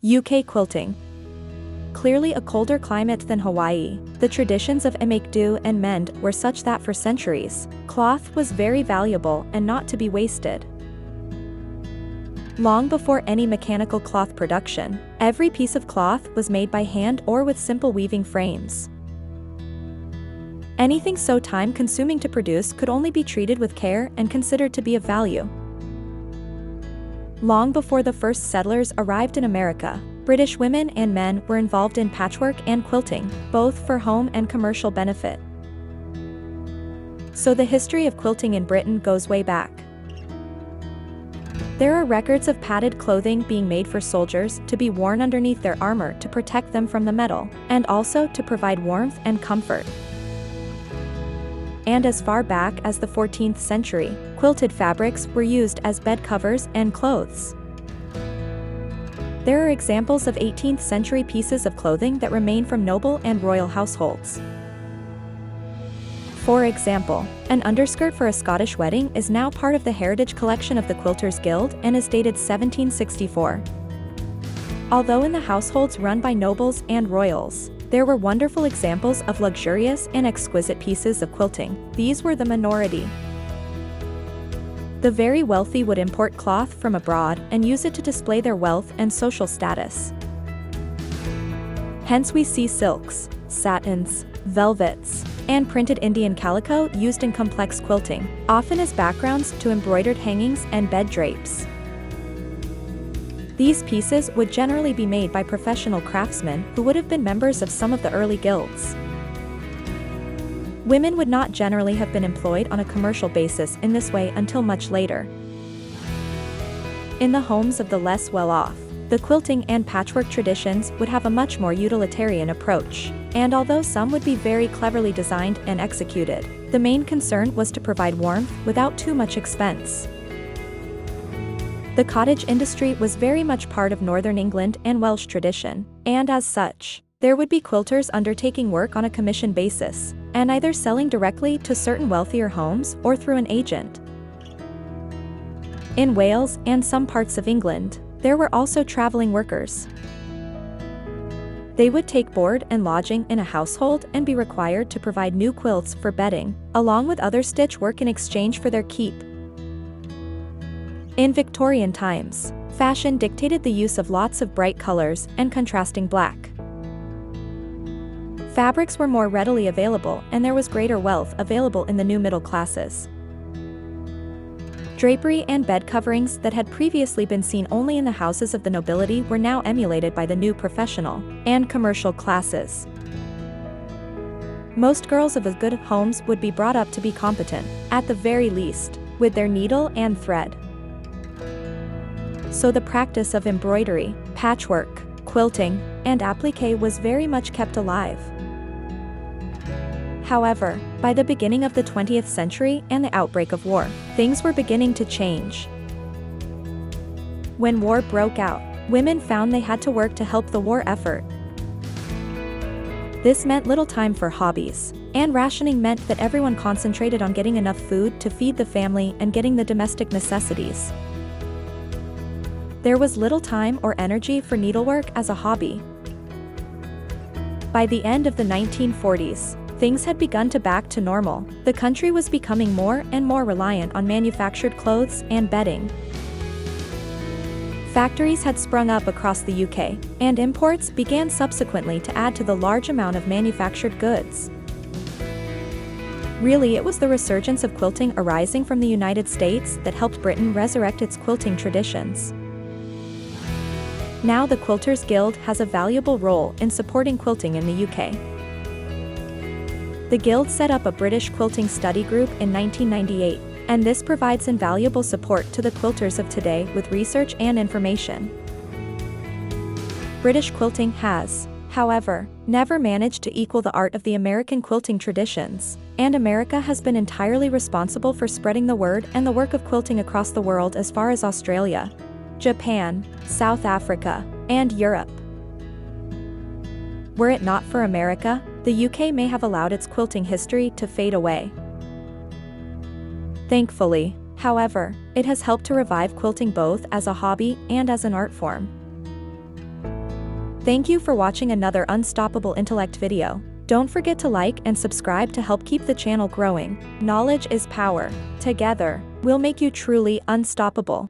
UK quilting. Clearly a colder climate than Hawaii, the traditions of make do and mend were such that for centuries, cloth was very valuable and not to be wasted. Long before any mechanical cloth production, every piece of cloth was made by hand or with simple weaving frames. Anything so time-consuming to produce could only be treated with care and considered to be of value. Long before the first settlers arrived in America, British women and men were involved in patchwork and quilting, both for home and commercial benefit. So the history of quilting in Britain goes way back. There are records of padded clothing being made for soldiers to be worn underneath their armor to protect them from the metal, and also to provide warmth and comfort. And as far back as the 14th century, quilted fabrics were used as bed covers and clothes. There are examples of 18th century pieces of clothing that remain from noble and royal households. For example, an underskirt for a Scottish wedding is now part of the Heritage Collection of the Quilters Guild and is dated 1764. Although in the households run by nobles and royals, there were wonderful examples of luxurious and exquisite pieces of quilting. These were the minority. The very wealthy would import cloth from abroad and use it to display their wealth and social status. Hence we see silks, satins, velvets, and printed Indian calico used in complex quilting, often as backgrounds to embroidered hangings and bed drapes. These pieces would generally be made by professional craftsmen who would have been members of some of the early guilds. Women would not generally have been employed on a commercial basis in this way until much later. In the homes of the less well-off, the quilting and patchwork traditions would have a much more utilitarian approach, and although some would be very cleverly designed and executed, the main concern was to provide warmth without too much expense. The cottage industry was very much part of Northern England and Welsh tradition, and as such, there would be quilters undertaking work on a commission basis, and either selling directly to certain wealthier homes or through an agent. In Wales and some parts of England, there were also traveling workers. They would take board and lodging in a household and be required to provide new quilts for bedding, along with other stitch work in exchange for their keep. In Victorian times, fashion dictated the use of lots of bright colors and contrasting black. Fabrics were more readily available and there was greater wealth available in the new middle classes. Drapery and bed coverings that had previously been seen only in the houses of the nobility were now emulated by the new professional and commercial classes. Most girls of good homes would be brought up to be competent, at the very least, with their needle and thread. So the practice of embroidery, patchwork, quilting, and applique was very much kept alive. However, by the beginning of the 20th century and the outbreak of war, things were beginning to change. When war broke out, women found they had to work to help the war effort. This meant little time for hobbies, and rationing meant that everyone concentrated on getting enough food to feed the family and getting the domestic necessities. There was little time or energy for needlework as a hobby. By the end of the 1940s, things had begun to back to normal. The country was becoming more and more reliant on manufactured clothes and bedding. Factories had sprung up across the UK, and imports began subsequently to add to the large amount of manufactured goods. Really, it was the resurgence of quilting arising from the United States that helped Britain resurrect its quilting traditions. Now the Quilters Guild has a valuable role in supporting quilting in the UK. The Guild set up a British quilting study group in 1998, and this provides invaluable support to the quilters of today with research and information. British quilting has, however, never managed to equal the art of the American quilting traditions, and America has been entirely responsible for spreading the word and the work of quilting across the world as far as Australia, Japan, South Africa, and Europe. Were it not for America, the UK may have allowed its quilting history to fade away. Thankfully, however, it has helped to revive quilting both as a hobby and as an art form. Thank you for watching another Unstoppable Intellect video. Don't forget to like and subscribe to help keep the channel growing. Knowledge is power. Together, we'll make you truly unstoppable.